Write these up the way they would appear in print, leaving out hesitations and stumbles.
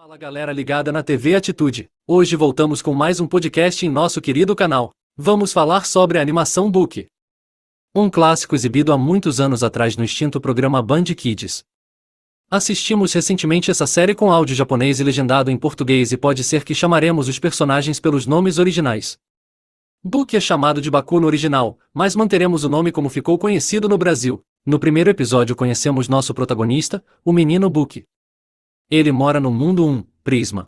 Fala galera ligada na TV Atitude. Hoje voltamos com mais um podcast em nosso querido canal. Vamos falar sobre a animação Book. Um clássico exibido há muitos anos atrás no extinto programa Band Kids. Assistimos recentemente essa série com áudio japonês e legendado em português e pode ser que chamaremos os personagens pelos nomes originais. Book é chamado de Baku no original, mas manteremos o nome como ficou conhecido no Brasil. No primeiro episódio conhecemos nosso protagonista, o menino Book. Ele mora no mundo 1, Prisma.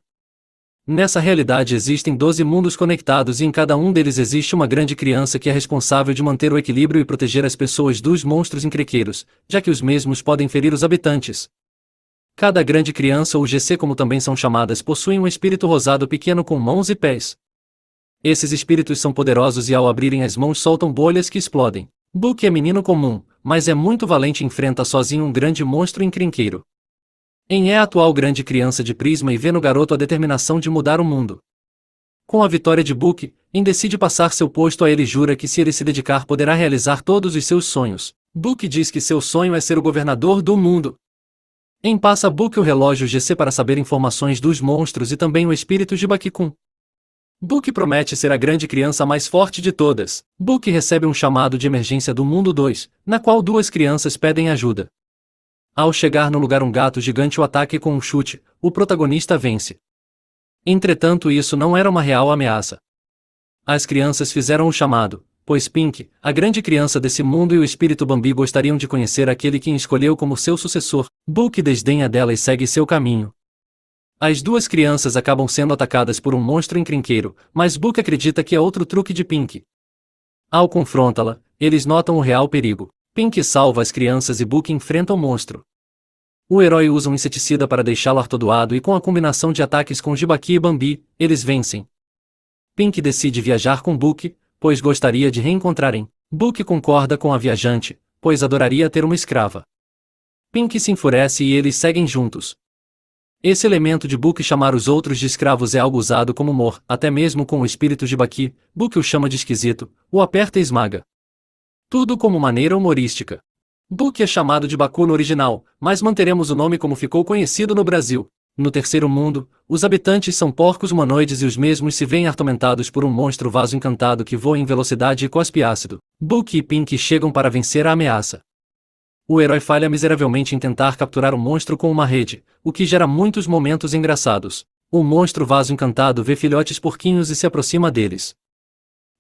Nessa realidade existem 12 mundos conectados e em cada um deles existe uma grande criança que é responsável de manter o equilíbrio e proteger as pessoas dos monstros encrenqueiros, já que os mesmos podem ferir os habitantes. Cada grande criança ou GC como também são chamadas possui um espírito rosado pequeno com mãos e pés. Esses espíritos são poderosos e ao abrirem as mãos soltam bolhas que explodem. Book é menino comum, mas é muito valente e enfrenta sozinho um grande monstro encrenqueiro. É a atual grande criança de Prisma e vê no garoto a determinação de mudar o mundo. Com a vitória de Book, decide passar seu posto a ele e jura que se ele se dedicar poderá realizar todos os seus sonhos. Book diz que seu sonho é ser o governador do mundo. Passa Book o relógio GC para saber informações dos monstros e também o espírito de Bakikun. Book promete ser a grande criança mais forte de todas. Book recebe um chamado de emergência do mundo 2, na qual duas crianças pedem ajuda. Ao chegar no lugar um gato gigante o ataca e com um chute, o protagonista vence. Entretanto isso não era uma real ameaça. As crianças fizeram o chamado, pois Pink, a grande criança desse mundo e o espírito Bambi gostariam de conhecer aquele quem escolheu como seu sucessor. Book desdenha dela e segue seu caminho. As duas crianças acabam sendo atacadas por um monstro encrenqueiro, mas Book acredita que é outro truque de Pink. Ao confrontá-la, eles notam o real perigo. Pink salva as crianças e Book enfrenta o monstro. O herói usa um inseticida para deixá-lo atordoado e com a combinação de ataques com Jibaki e Bambi, eles vencem. Pink decide viajar com Book, pois gostaria de reencontrarem. Book concorda com a viajante, pois adoraria ter uma escrava. Pink se enfurece e eles seguem juntos. Esse elemento de Book chamar os outros de escravos é algo usado como humor, até mesmo com o espírito Jibaki. Book o chama de esquisito, o aperta e esmaga. Tudo como maneira humorística. Book é chamado de Baku no original, mas manteremos o nome como ficou conhecido no Brasil. No terceiro mundo, os habitantes são porcos humanoides e os mesmos se veem atormentados por um monstro vaso encantado que voa em velocidade e cospe ácido. Book e Pink chegam para vencer a ameaça. O herói falha miseravelmente em tentar capturar o monstro com uma rede, o que gera muitos momentos engraçados. O monstro vaso encantado vê filhotes porquinhos e se aproxima deles.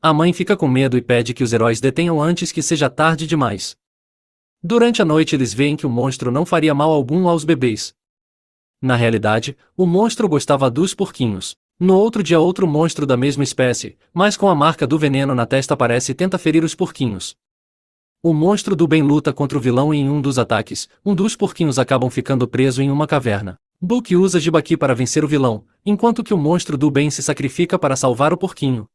A mãe fica com medo e pede que os heróis detenham antes que seja tarde demais. Durante a noite eles veem que o monstro não faria mal algum aos bebês. Na realidade, o monstro gostava dos porquinhos. No outro dia outro monstro da mesma espécie, mas com a marca do veneno na testa aparece e tenta ferir os porquinhos. O monstro do bem luta contra o vilão e em um dos ataques, um dos porquinhos acabam ficando preso em uma caverna. Book usa Jibaki para vencer o vilão, enquanto que o monstro do bem se sacrifica para salvar o porquinho.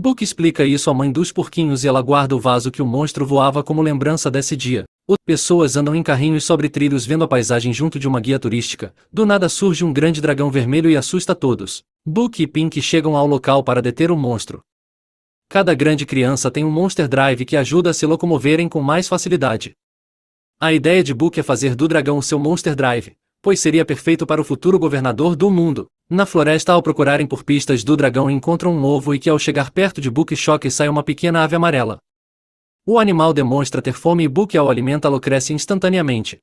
Book explica isso à mãe dos porquinhos e ela guarda o vaso que o monstro voava como lembrança desse dia. Pessoas andam em carrinhos sobre trilhos vendo a paisagem junto de uma guia turística. Do nada surge um grande dragão vermelho e assusta todos. Book e Pink chegam ao local para deter o monstro. Cada grande criança tem um Monster Drive que ajuda a se locomoverem com mais facilidade. A ideia de Book é fazer do dragão o seu Monster Drive, pois seria perfeito para o futuro governador do mundo. Na floresta ao procurarem por pistas do dragão encontram um ovo e que ao chegar perto de Book choca e sai uma pequena ave amarela. O animal demonstra ter fome e Book ao alimentá-lo cresce instantaneamente.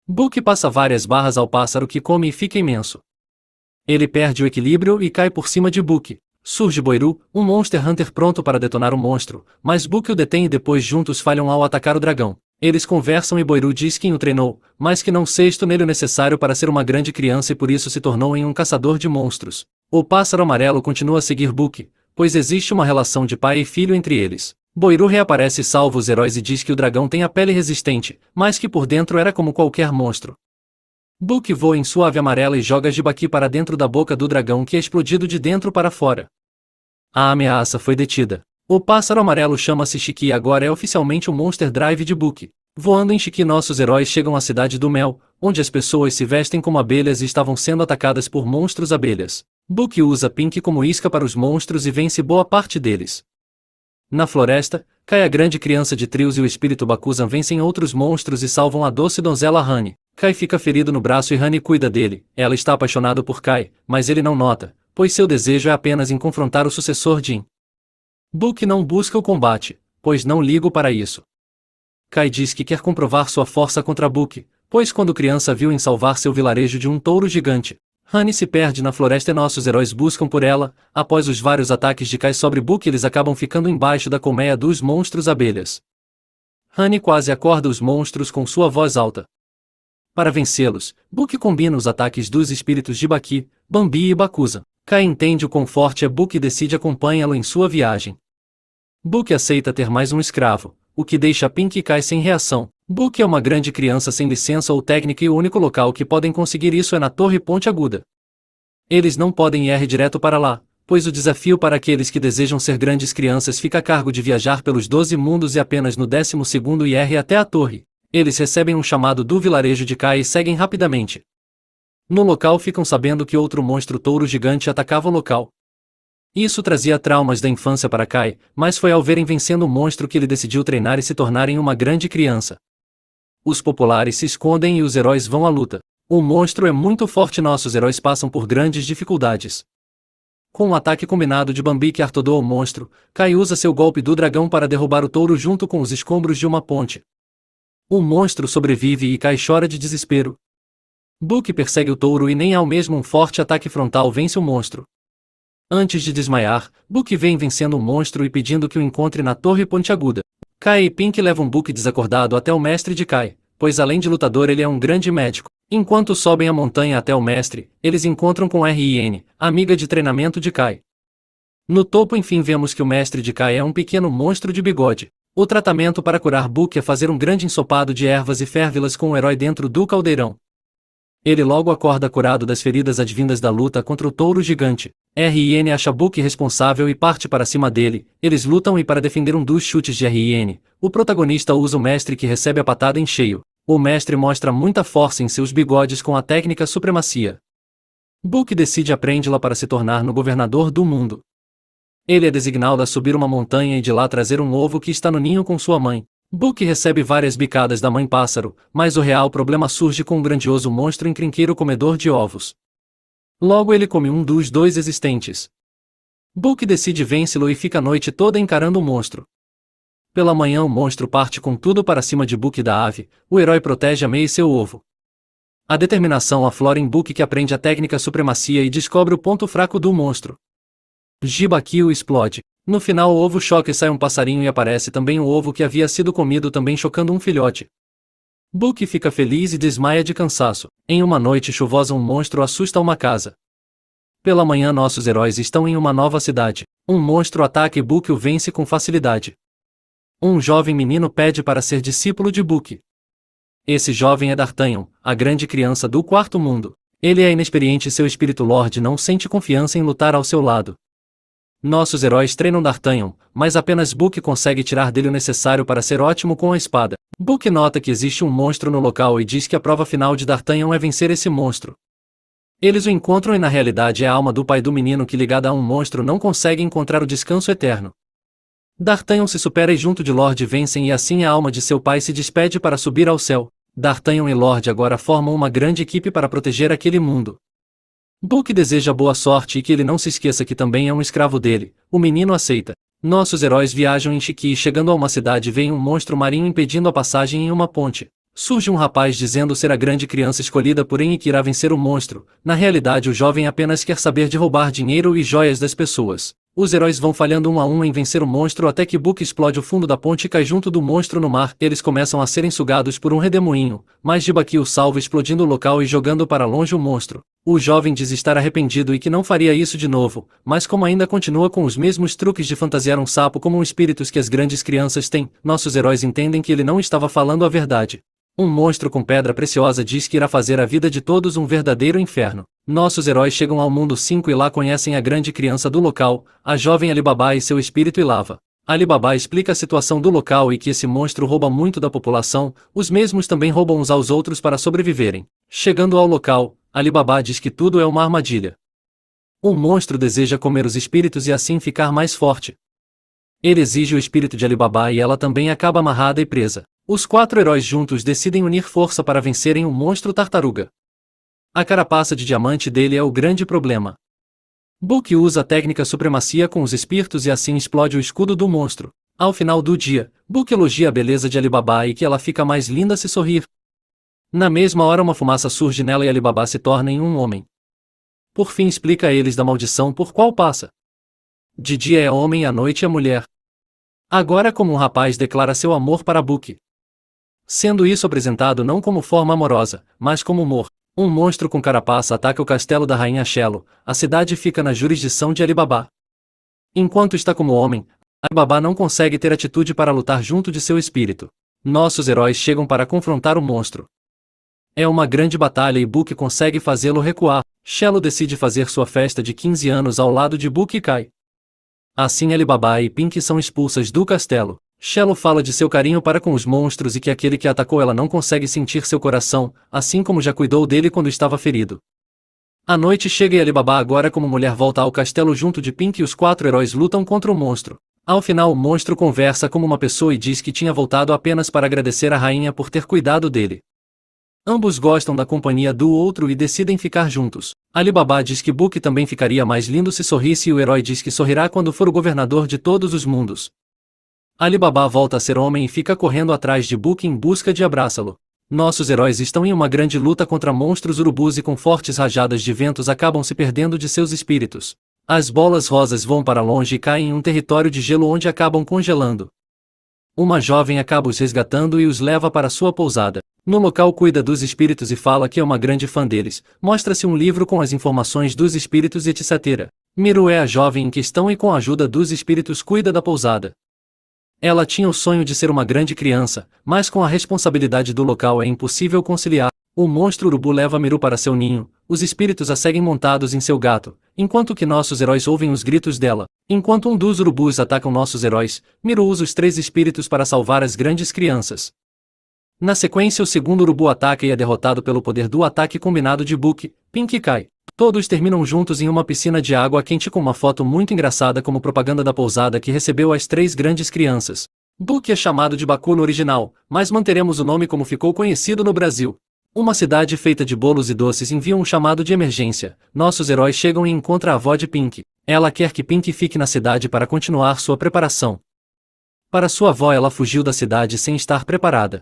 Book passa várias barras ao pássaro que come e fica imenso. Ele perde o equilíbrio e cai por cima de Book. Surge Boiru, um Monster Hunter pronto para detonar o monstro, mas Book o detém e depois juntos falham ao atacar o dragão. Eles conversam e Boiru diz quem o treinou, mas que não sexto nele o necessário para ser uma grande criança e por isso se tornou em um caçador de monstros. O pássaro amarelo continua a seguir Book, pois existe uma relação de pai e filho entre eles. Boiru reaparece e salva os heróis e diz que o dragão tem a pele resistente, mas que por dentro era como qualquer monstro. Book voa em sua ave amarela e joga Jibaki para dentro da boca do dragão que é explodido de dentro para fora. A ameaça foi detida. O pássaro amarelo chama-se Shiki e agora é oficialmente o Monster Drive de Book. Voando em Shiki nossos heróis chegam à cidade do mel, onde as pessoas se vestem como abelhas e estavam sendo atacadas por monstros abelhas. Book usa Pink como isca para os monstros e vence boa parte deles. Na floresta, cai a grande criança de Trios e o espírito Bakuzan vencem outros monstros e salvam a doce donzela Honey. Kai fica ferido no braço e Honey cuida dele. Ela está apaixonada por Kai, mas ele não nota, pois seu desejo é apenas em confrontar o sucessor Jin. Book não busca o combate, pois não ligo para isso. Kai diz que quer comprovar sua força contra Book, pois quando criança viu em salvar seu vilarejo de um touro gigante. Honey se perde na floresta e nossos heróis buscam por ela. Após os vários ataques de Kai sobre Book, eles acabam ficando embaixo da colmeia dos monstros abelhas. Honey quase acorda os monstros com sua voz alta. Para vencê-los, Book combina os ataques dos espíritos de Baki, Bambi e Bakuza. Kai entende o quão forte é Book e decide acompanhá-lo em sua viagem. Book aceita ter mais um escravo, o que deixa Pink e Kai sem reação. Book é uma grande criança sem licença ou técnica e o único local que podem conseguir isso é na Torre Ponte Aguda. Eles não podem ir direto para lá, pois o desafio para aqueles que desejam ser grandes crianças fica a cargo de viajar pelos 12 mundos e apenas no 12º ir até a torre. Eles recebem um chamado do vilarejo de Kai e seguem rapidamente. No local ficam sabendo que outro monstro touro gigante atacava o local. Isso trazia traumas da infância para Kai, mas foi ao verem vencendo o monstro que ele decidiu treinar e se tornar em uma grande criança. Os populares se escondem e os heróis vão à luta. O monstro é muito forte e nossos heróis passam por grandes dificuldades. Com um ataque combinado de Bambi que artodou o monstro, Kai usa seu golpe do dragão para derrubar o touro junto com os escombros de uma ponte. O monstro sobrevive e Kai chora de desespero. Book persegue o touro e nem ao mesmo um forte ataque frontal vence o monstro. Antes de desmaiar, Book vem vencendo o monstro e pedindo que o encontre na Torre Pontiaguda. Kai e Pink levam Book desacordado até o mestre de Kai, pois além de lutador ele é um grande médico. Enquanto sobem a montanha até o mestre, eles encontram com Rin, amiga de treinamento de Kai. No topo enfim vemos que o mestre de Kai é um pequeno monstro de bigode. O tratamento para curar Book é fazer um grande ensopado de ervas e fervi-las com o herói dentro do caldeirão. Ele logo acorda curado das feridas advindas da luta contra o touro gigante. Rin acha Book responsável e parte para cima dele. Eles lutam e para defender um dos chutes de Rin, o protagonista usa o mestre que recebe a patada em cheio. O mestre mostra muita força em seus bigodes com a técnica supremacia. Book decide aprendê-la para se tornar no governador do mundo. Ele é designado a subir uma montanha e de lá trazer um ovo que está no ninho com sua mãe. Book recebe várias bicadas da mãe pássaro, mas o real problema surge com um grandioso monstro encrenqueiro comedor de ovos. Logo ele come um dos dois existentes. Book decide vencê-lo e fica a noite toda encarando o monstro. Pela manhã o monstro parte com tudo para cima de Book da ave, o herói protege a Mei e seu ovo. A determinação aflora em Book que aprende a técnica supremacia e descobre o ponto fraco do monstro. Jibaki explode. No final o ovo choca e sai um passarinho e aparece também o ovo que havia sido comido também chocando um filhote. Book fica feliz e desmaia de cansaço. Em uma noite chuvosa um monstro assusta uma casa. Pela manhã nossos heróis estão em uma nova cidade. Um monstro ataca e Book o vence com facilidade. Um jovem menino pede para ser discípulo de Book. Esse jovem é D'Artagnan, a grande criança do quarto mundo. Ele é inexperiente e seu espírito Lorde não sente confiança em lutar ao seu lado. Nossos heróis treinam D'Artagnan, mas apenas Book consegue tirar dele o necessário para ser ótimo com a espada. Book nota que existe um monstro no local e diz que a prova final de D'Artagnan é vencer esse monstro. Eles o encontram e na realidade é a alma do pai do menino que ligada a um monstro não consegue encontrar o descanso eterno. D'Artagnan se supera e junto de Lorde vencem e assim a alma de seu pai se despede para subir ao céu. D'Artagnan e Lorde agora formam uma grande equipe para proteger aquele mundo. Book deseja boa sorte e que ele não se esqueça que também é um escravo dele. O menino aceita. Nossos heróis viajam em Shiki e chegando a uma cidade veem um monstro marinho impedindo a passagem em uma ponte. Surge um rapaz dizendo ser a grande criança escolhida porém e que irá vencer o monstro. Na realidade o jovem apenas quer saber de roubar dinheiro e joias das pessoas. Os heróis vão falhando um a um em vencer o monstro até que Book explode o fundo da ponte e cai junto do monstro no mar. Eles começam a serem sugados por um redemoinho, mas Jibaki o salva explodindo o local e jogando para longe o monstro. O jovem diz estar arrependido e que não faria isso de novo, mas como ainda continua com os mesmos truques de fantasiar um sapo como um espíritos que as grandes crianças têm, nossos heróis entendem que ele não estava falando a verdade. Um monstro com pedra preciosa diz que irá fazer a vida de todos um verdadeiro inferno. Nossos heróis chegam ao mundo 5 e lá conhecem a grande criança do local, a jovem Alibaba e seu espírito e lava. Alibaba explica a situação do local e que esse monstro rouba muito da população, os mesmos também roubam uns aos outros para sobreviverem. Chegando ao local, Alibaba diz que tudo é uma armadilha. O monstro deseja comer os espíritos e assim ficar mais forte. Ele exige o espírito de Alibaba e ela também acaba amarrada e presa. Os 4 heróis juntos decidem unir força para vencerem o monstro tartaruga. A carapaça de diamante dele é o grande problema. Book usa a técnica supremacia com os espíritos e assim explode o escudo do monstro. Ao final do dia, Book elogia a beleza de Alibaba e que ela fica mais linda se sorrir. Na mesma hora uma fumaça surge nela e Alibaba se torna em um homem. Por fim explica a eles da maldição por qual passa. De dia é homem e à noite é mulher. Agora como um rapaz declara seu amor para Book. Sendo isso apresentado não como forma amorosa, mas como humor. Um monstro com carapaça ataca o castelo da rainha Shelo, a cidade fica na jurisdição de Alibaba. Enquanto está como homem, Alibaba não consegue ter atitude para lutar junto de seu espírito. Nossos heróis chegam para confrontar o monstro. É uma grande batalha e Book consegue fazê-lo recuar. Shelo decide fazer sua festa de 15 anos ao lado de Book e Kai. Assim Alibaba e Pink são expulsas do castelo. Shelo fala de seu carinho para com os monstros e que aquele que atacou ela não consegue sentir seu coração, assim como já cuidou dele quando estava ferido. A noite chega e Alibaba agora como mulher volta ao castelo junto de Pink e os 4 heróis lutam contra o monstro. Ao final o monstro conversa como uma pessoa e diz que tinha voltado apenas para agradecer à rainha por ter cuidado dele. Ambos gostam da companhia do outro e decidem ficar juntos. Alibaba diz que Book também ficaria mais lindo se sorrisse e o herói diz que sorrirá quando for o governador de todos os mundos. Alibaba volta a ser homem e fica correndo atrás de Book em busca de abraçá-lo. Nossos heróis estão em uma grande luta contra monstros urubus e com fortes rajadas de ventos acabam se perdendo de seus espíritos. As bolas rosas voam para longe e caem em um território de gelo onde acabam congelando. Uma jovem acaba os resgatando e os leva para sua pousada. No local cuida dos espíritos e fala que é uma grande fã deles. Mostra-se um livro com as informações dos espíritos e etc. Miru é a jovem em questão e com a ajuda dos espíritos cuida da pousada. Ela tinha o sonho de ser uma grande criança, mas com a responsabilidade do local é impossível conciliar. O monstro urubu leva Miru para seu ninho, os espíritos a seguem montados em seu gato, enquanto que nossos heróis ouvem os gritos dela. Enquanto um dos urubus atacam nossos heróis, Miru usa os 3 espíritos para salvar as grandes crianças. Na sequência o segundo urubu ataca e é derrotado pelo poder do ataque combinado de Book, Pink e Kai. Todos terminam juntos em uma piscina de água quente com uma foto muito engraçada como propaganda da pousada que recebeu as 3 grandes crianças. Book é chamado de Baku no original, mas manteremos o nome como ficou conhecido no Brasil. Uma cidade feita de bolos e doces envia um chamado de emergência. Nossos heróis chegam e encontram a avó de Pink. Ela quer que Pink fique na cidade para continuar sua preparação. Para sua avó ela fugiu da cidade sem estar preparada.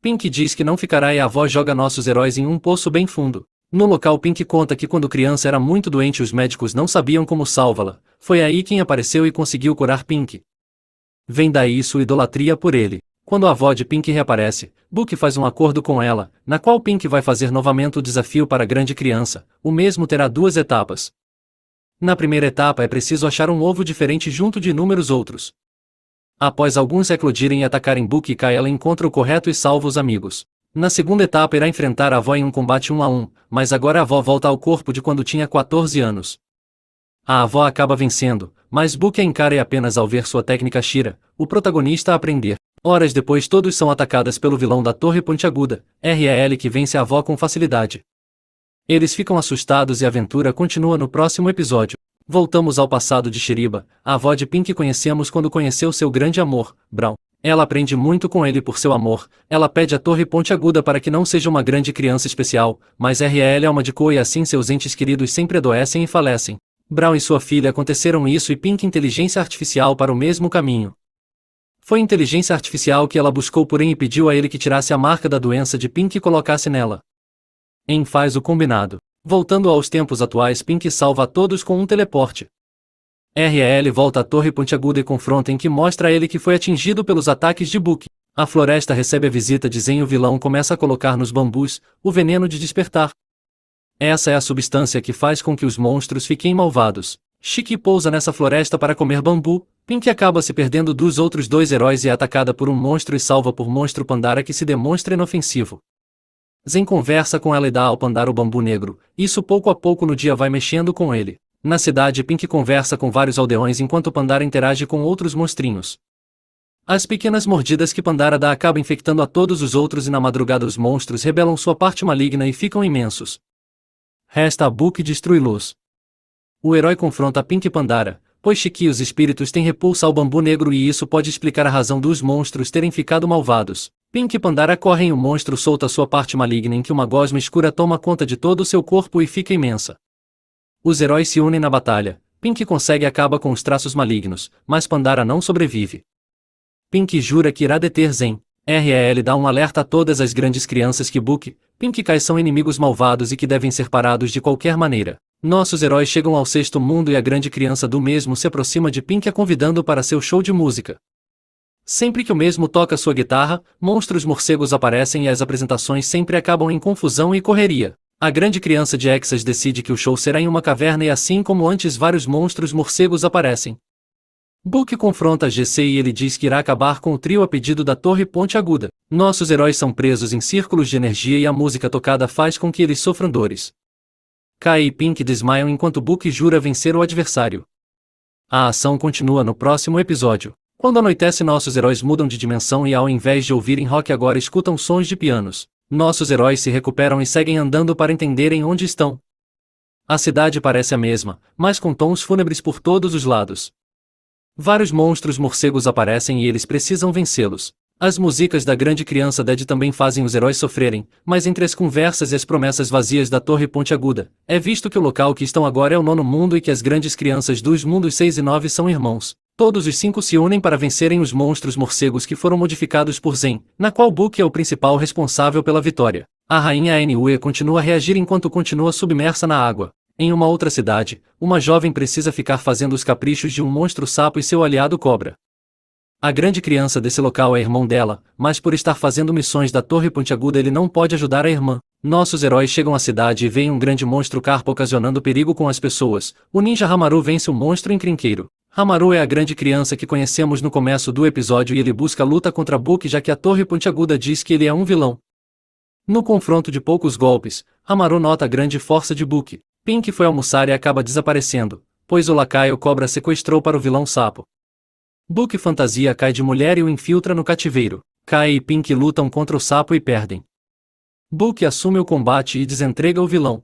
Pink diz que não ficará e a avó joga nossos heróis em um poço bem fundo. No local Pink conta que quando criança era muito doente e os médicos não sabiam como salvá-la. Foi aí quem apareceu e conseguiu curar Pink. Vem daí sua idolatria por ele. Quando a avó de Pink reaparece, Book faz um acordo com ela, na qual Pink vai fazer novamente o desafio para a grande criança. O mesmo terá 2 etapas. Na primeira etapa é preciso achar um ovo diferente junto de inúmeros outros. Após alguns eclodirem e atacarem Book e Kai, ela encontra o correto e salva os amigos. Na segunda etapa irá enfrentar a avó em um combate 1 a 1, mas agora a avó volta ao corpo de quando tinha 14 anos. A avó acaba vencendo, mas Book a encara e apenas ao ver sua técnica Shira, o protagonista a aprender. Horas depois todos são atacadas pelo vilão da Torre Pontiaguda, Rel que vence a avó com facilidade. Eles ficam assustados e a aventura continua no próximo episódio. Voltamos ao passado de Shiriba, a avó de Pink que conhecemos quando conheceu seu grande amor, Brown. Ela aprende muito com ele por seu amor. Ela pede à Torre Pontiaguda para que não seja uma grande criança especial, mas Rel é uma de e assim seus entes queridos sempre adoecem e falecem. Brown e sua filha aconteceram isso e Pink inteligência artificial para o mesmo caminho. Foi inteligência artificial que ela buscou porém e pediu a ele que tirasse a marca da doença de Pink e colocasse nela. Em faz o combinado. Voltando aos tempos atuais, Pink salva a todos com um teleporte. Rel volta à Torre Pontiaguda e confronta em que mostra a ele que foi atingido pelos ataques de Book. A floresta recebe a visita de Zen e o vilão começa a colocar nos bambus o veneno de despertar. Essa é a substância que faz com que os monstros fiquem malvados. Shiki pousa nessa floresta para comer bambu. Pink acaba se perdendo dos outros 2 heróis e é atacada por um monstro e salva por Monstro Pandara que se demonstra inofensivo. Zen conversa com ela e dá ao Pandara o bambu negro. Isso pouco a pouco no dia vai mexendo com ele. Na cidade Pink conversa com vários aldeões enquanto Pandara interage com outros monstrinhos. As pequenas mordidas que Pandara dá acabam infectando a todos os outros e na madrugada os monstros rebelam sua parte maligna e ficam imensos. Resta a Book destruí-los. O herói confronta Pink e Pandara, pois Shiki e os espíritos têm repulsa ao bambu negro e isso pode explicar a razão dos monstros terem ficado malvados. Pink e Pandara correm e o monstro solta sua parte maligna em que uma gosma escura toma conta de todo o seu corpo e fica imensa. Os heróis se unem na batalha. Pink consegue e acaba com os traços malignos, mas Pandara não sobrevive. Pink jura que irá deter Zen. RL dá um alerta a todas as grandes crianças que Book, Pink e Kai são inimigos malvados e que devem ser parados de qualquer maneira. Nossos heróis chegam ao sexto mundo e a grande criança do mesmo se aproxima de Pink a convidando para seu show de música. Sempre que o mesmo toca sua guitarra, monstros morcegos aparecem e as apresentações sempre acabam em confusão e correria. A grande criança de Exas decide que o show será em uma caverna e assim como antes vários monstros morcegos aparecem. Book confronta GC e ele diz que irá acabar com o trio a pedido da Torre Ponte Aguda. Nossos heróis são presos em círculos de energia e a música tocada faz com que eles sofram dores. Kai e Pink desmaiam enquanto Book jura vencer o adversário. A ação continua no próximo episódio. Quando anoitece, nossos heróis mudam de dimensão e ao invés de ouvirem rock agora escutam sons de pianos. Nossos heróis se recuperam e seguem andando para entenderem onde estão. A cidade parece a mesma, mas com tons fúnebres por todos os lados. Vários monstros morcegos aparecem e eles precisam vencê-los. As músicas da grande criança Dead também fazem os heróis sofrerem, mas entre as conversas e as promessas vazias da Torre Ponte Aguda, é visto que o local que estão agora é o nono mundo e que as grandes crianças dos mundos 6 e 9 são irmãos. Todos os 5 se unem para vencerem os monstros morcegos que foram modificados por Zen, na qual Book é o principal responsável pela vitória. A rainha Anue continua a reagir enquanto continua submersa na água. Em uma outra cidade, uma jovem precisa ficar fazendo os caprichos de um monstro sapo e seu aliado cobra. A grande criança desse local é irmão dela, mas por estar fazendo missões da Torre Pontiaguda ele não pode ajudar a irmã. Nossos heróis chegam à cidade e veem um grande monstro carpo ocasionando perigo com as pessoas. O ninja Hamaru vence o monstro encrenqueiro. Hamaru é a grande criança que conhecemos no começo do episódio e ele busca luta contra Book já que a Torre Pontiaguda diz que ele é um vilão. No confronto de poucos golpes, Hamaru nota a grande força de Book. Pink foi almoçar e acaba desaparecendo, pois o lacaio cobra sequestrou para o vilão sapo. Book fantasia cai de mulher e o infiltra no cativeiro. Kai e Pink lutam contra o sapo e perdem. Book assume o combate e desentrega o vilão.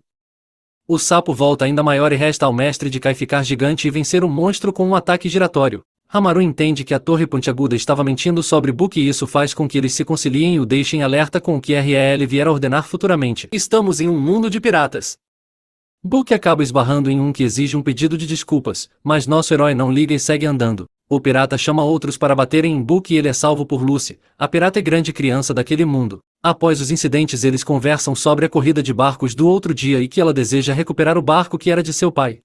O sapo volta ainda maior e resta ao mestre de Kai ficar gigante e vencer o monstro com um ataque giratório. Hamaru entende que a Torre Pontiaguda estava mentindo sobre Book e isso faz com que eles se conciliem e o deixem alerta com o que RL vier a ordenar futuramente. Estamos em um mundo de piratas. Book acaba esbarrando em um que exige um pedido de desculpas, mas nosso herói não liga e segue andando. O pirata chama outros para baterem em Book e ele é salvo por Lucy, a pirata e grande criança daquele mundo. Após os incidentes eles conversam sobre a corrida de barcos do outro dia e que ela deseja recuperar o barco que era de seu pai.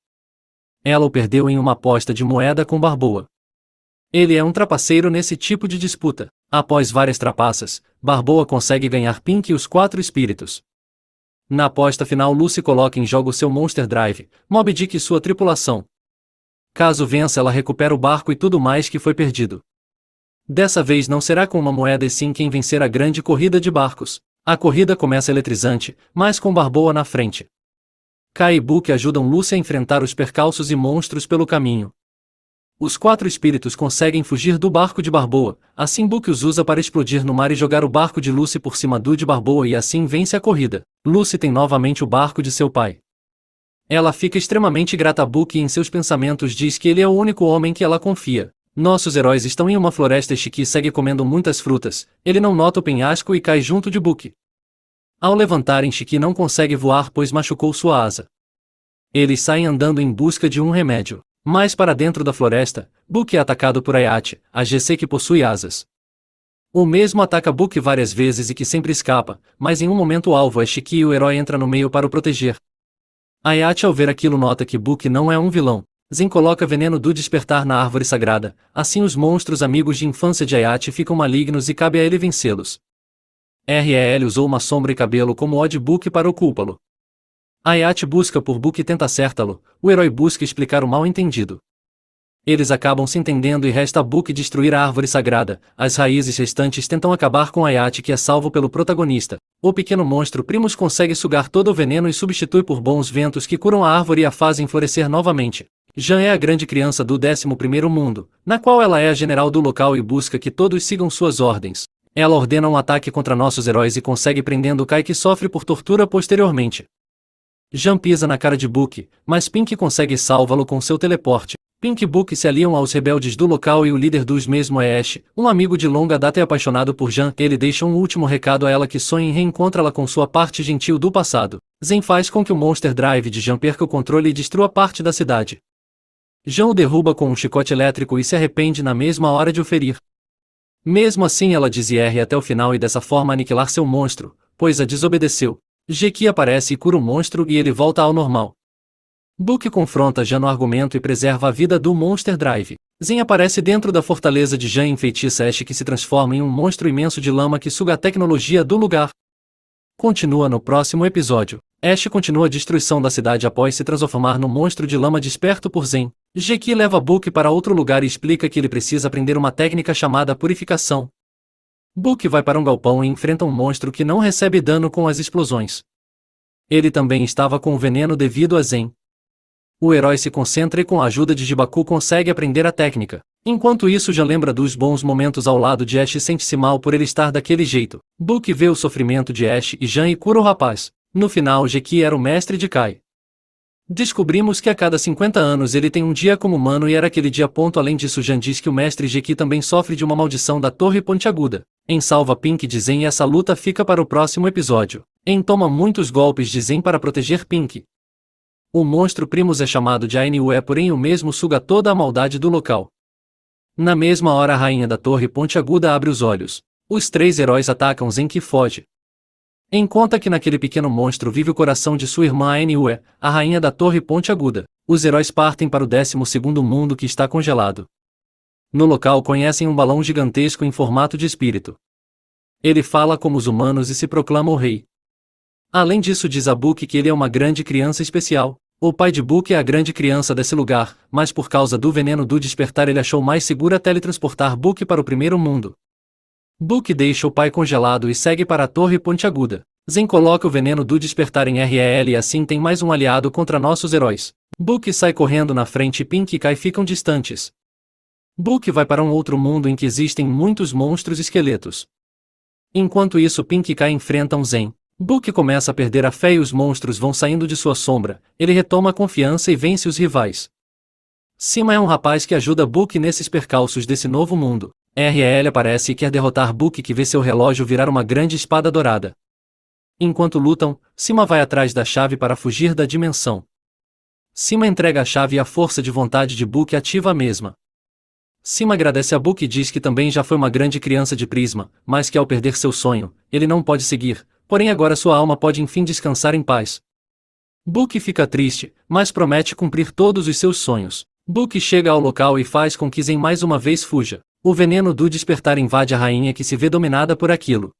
Ela o perdeu em uma aposta de moeda com Barboa. Ele é um trapaceiro nesse tipo de disputa. Após várias trapaças, Barboa consegue ganhar Pink e os 4 espíritos. Na aposta final Lucy coloca em jogo seu Monster Drive, Moby Dick e sua tripulação. Caso vença ela recupera o barco e tudo mais que foi perdido. Dessa vez não será com uma moeda e sim quem vencer a grande corrida de barcos. A corrida começa eletrizante, mas com Barboa na frente. Kai e Book ajudam Lucy a enfrentar os percalços e monstros pelo caminho. Os 4 espíritos conseguem fugir do barco de Barboa, assim Book os usa para explodir no mar e jogar o barco de Lucy por cima do de Barboa e assim vence a corrida. Lucy tem novamente o barco de seu pai. Ela fica extremamente grata a Book e em seus pensamentos diz que ele é o único homem que ela confia. Nossos heróis estão em uma floresta e Shiki segue comendo muitas frutas, ele não nota o penhasco e cai junto de Book. Ao levantarem Shiki não consegue voar pois machucou sua asa. Eles saem andando em busca de um remédio. Mais para dentro da floresta, Book é atacado por Ayate, a GC que possui asas. O mesmo ataca Book várias vezes e que sempre escapa, mas em um momento o alvo é Shiki e o herói entra no meio para o proteger. Ayate ao ver aquilo nota que Book não é um vilão. Zen coloca veneno do despertar na árvore sagrada, assim os monstros amigos de infância de Ayate ficam malignos e cabe a ele vencê-los. RL usou uma sombra e cabelo como Odd Book para ocupá-lo. Ayate busca por Book e tenta acertá-lo, o herói busca explicar o mal-entendido. Eles acabam se entendendo e resta a Book destruir a árvore sagrada, as raízes restantes tentam acabar com Ayate que é salvo pelo protagonista. O pequeno monstro Primus consegue sugar todo o veneno e substitui por bons ventos que curam a árvore e a fazem florescer novamente. Jan é a grande criança do 11º mundo, na qual ela é a general do local e busca que todos sigam suas ordens. Ela ordena um ataque contra nossos heróis e consegue prendendo Kai que sofre por tortura posteriormente. Jan pisa na cara de Book, mas Pink consegue salvá-lo com seu teleporte. Pink e Book se aliam aos rebeldes do local e o líder dos mesmos é Ash, um amigo de longa data e apaixonado por Jan. Ele deixa um último recado a ela que sonha em reencontrá-la com sua parte gentil do passado. Zen faz com que o Monster Drive de Jan perca o controle e destrua parte da cidade. Jan o derruba com um chicote elétrico e se arrepende na mesma hora de o ferir. Mesmo assim ela diz ir até o final e dessa forma aniquilar seu monstro, pois a desobedeceu. Jeki aparece e cura o monstro e ele volta ao normal. Book confronta Jan no argumento e preserva a vida do Monster Drive. Zen aparece dentro da fortaleza de Jan e enfeitiça Ash que se transforma em um monstro imenso de lama que suga a tecnologia do lugar. Continua no próximo episódio. Ash continua a destruição da cidade após se transformar no monstro de lama desperto por Zen. Jeki leva Book para outro lugar e explica que ele precisa aprender uma técnica chamada purificação. Book vai para um galpão e enfrenta um monstro que não recebe dano com as explosões. Ele também estava com o veneno devido a Zen. O herói se concentra e com a ajuda de Jibaku consegue aprender a técnica. Enquanto isso já lembra dos bons momentos ao lado de Ash e sente-se mal por ele estar daquele jeito. Book vê o sofrimento de Ash e Jan e cura o rapaz. No final Jeki era o mestre de Kai. Descobrimos que a cada 50 anos ele tem um dia como humano e era aquele dia. Além disso Jan diz que o mestre Jeki também sofre de uma maldição da Torre Pontiaguda. Em salva Pink de Zen e essa luta fica para o próximo episódio. En toma muitos golpes de Zen para proteger Pink. O monstro Primus é chamado de Ainue, porém o mesmo suga toda a maldade do local. Na mesma hora a rainha da Torre Pontiaguda abre os olhos. Os três heróis atacam Zen que foge. Em conta que naquele pequeno monstro vive o coração de sua irmã Ainue, a rainha da Torre Pontiaguda. Os heróis partem para o 12º mundo que está congelado. No local conhecem um balão gigantesco em formato de espírito. Ele fala como os humanos e se proclama o rei. Além disso diz a Book que ele é uma grande criança especial. O pai de Book é a grande criança desse lugar, mas por causa do veneno do despertar ele achou mais seguro teletransportar Book para o primeiro mundo. Book deixa o pai congelado e segue para a Torre Pontiaguda. Zen coloca o veneno do despertar em REL e assim tem mais um aliado contra nossos heróis. Book sai correndo na frente e Pink e Kai ficam distantes. Book vai para um outro mundo em que existem muitos monstros esqueletos. Enquanto isso Pink e Kai enfrentam Zen. Book começa a perder a fé e os monstros vão saindo de sua sombra. Ele retoma a confiança e vence os rivais. Sima é um rapaz que ajuda Book nesses percalços desse novo mundo. RL aparece e quer derrotar Book que vê seu relógio virar uma grande espada dourada. Enquanto lutam, Sima vai atrás da chave para fugir da dimensão. Sima entrega a chave e a força de vontade de Book ativa a mesma. Sima agradece a Book e diz que também já foi uma grande criança de Prisma, mas que ao perder seu sonho, ele não pode seguir. Porém agora sua alma pode enfim descansar em paz. Book fica triste, mas promete cumprir todos os seus sonhos. Book chega ao local e faz com que Zen mais uma vez fuja. O veneno do despertar invade a rainha que se vê dominada por aquilo.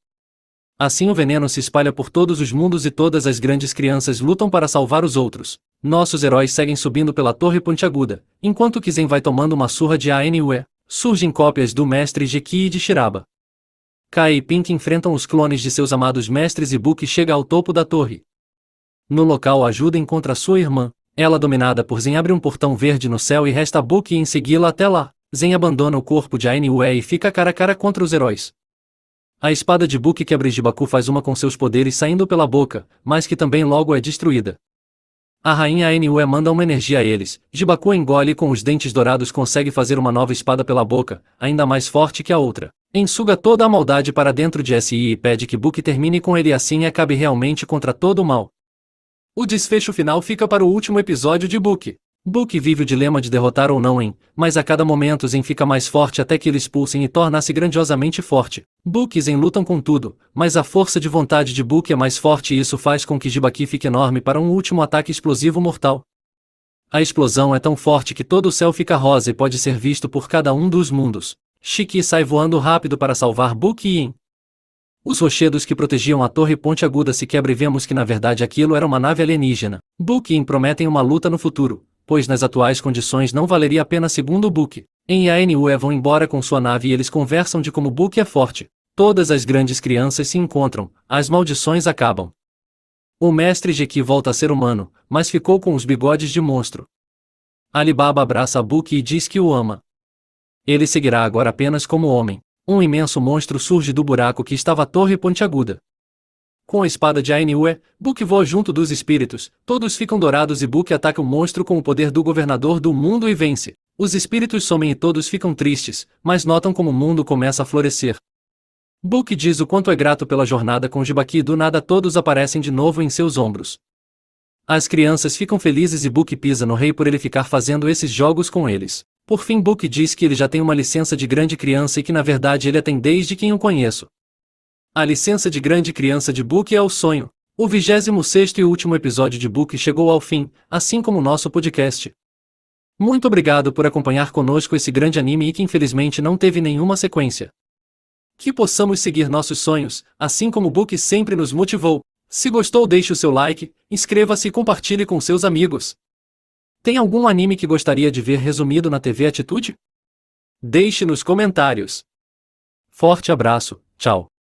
Assim o veneno se espalha por todos os mundos e todas as grandes crianças lutam para salvar os outros. Nossos heróis seguem subindo pela Torre Pontiaguda, enquanto que Zen vai tomando uma surra de Ainue. Surgem cópias do mestre Jeki e de Shiraba. Kai e Pink enfrentam os clones de seus amados mestres e Book chega ao topo da torre. No local ajuda encontra sua irmã. Ela dominada por Zen abre um portão verde no céu e resta Book em segui-la até lá. Zen abandona o corpo de Ainue e fica cara a cara contra os heróis. A espada de Book quebra e Jibaku faz uma com seus poderes saindo pela boca, mas que também logo é destruída. A rainha Ainue manda uma energia a eles. Jibaku engole e com os dentes dourados consegue fazer uma nova espada pela boca, ainda mais forte que a outra. Ensuga toda a maldade para dentro de SI e pede que Book termine com ele e assim acabe realmente contra todo o mal. O desfecho final fica para o último episódio de Book. Book vive o dilema de derrotar ou não En, mas a cada momento Zen fica mais forte até que ele expulsem e torna-se grandiosamente forte. Book e Zen lutam com tudo, mas a força de vontade de Book é mais forte e isso faz com que Jibaki fique enorme para um último ataque explosivo mortal. A explosão é tão forte que todo o céu fica rosa e pode ser visto por cada um dos mundos. Shiki sai voando rápido para salvar Book e En. Os rochedos que protegiam a Torre Pontiaguda se quebram e vemos que na verdade aquilo era uma nave alienígena. Book e En prometem uma luta no futuro, pois nas atuais condições não valeria a pena segundo Book. En e Ainue vão embora com sua nave e eles conversam de como Book é forte. Todas as grandes crianças se encontram, as maldições acabam. O mestre Jeki volta a ser humano, mas ficou com os bigodes de monstro. Alibaba abraça Book e diz que o ama. Ele seguirá agora apenas como homem. Um imenso monstro surge do buraco que estava a Torre Pontiaguda. Com a espada de Ainue, Book voa junto dos espíritos, todos ficam dourados e Book ataca o monstro com o poder do governador do mundo e vence. Os espíritos somem e todos ficam tristes, mas notam como o mundo começa a florescer. Book diz o quanto é grato pela jornada com Jibaki e do nada todos aparecem de novo em seus ombros. As crianças ficam felizes e Book pisa no rei por ele ficar fazendo esses jogos com eles. Por fim Book diz que ele já tem uma licença de grande criança e que na verdade ele a tem desde que o conheço. A licença de grande criança de Book é o sonho. O 26º e último episódio de Book chegou ao fim, assim como o nosso podcast. Muito obrigado por acompanhar conosco esse grande anime e que infelizmente não teve nenhuma sequência. Que possamos seguir nossos sonhos, assim como o Book sempre nos motivou. Se gostou, deixe o seu like, inscreva-se e compartilhe com seus amigos. Tem algum anime que gostaria de ver resumido na TV Atitude? Deixe nos comentários. Forte abraço, tchau.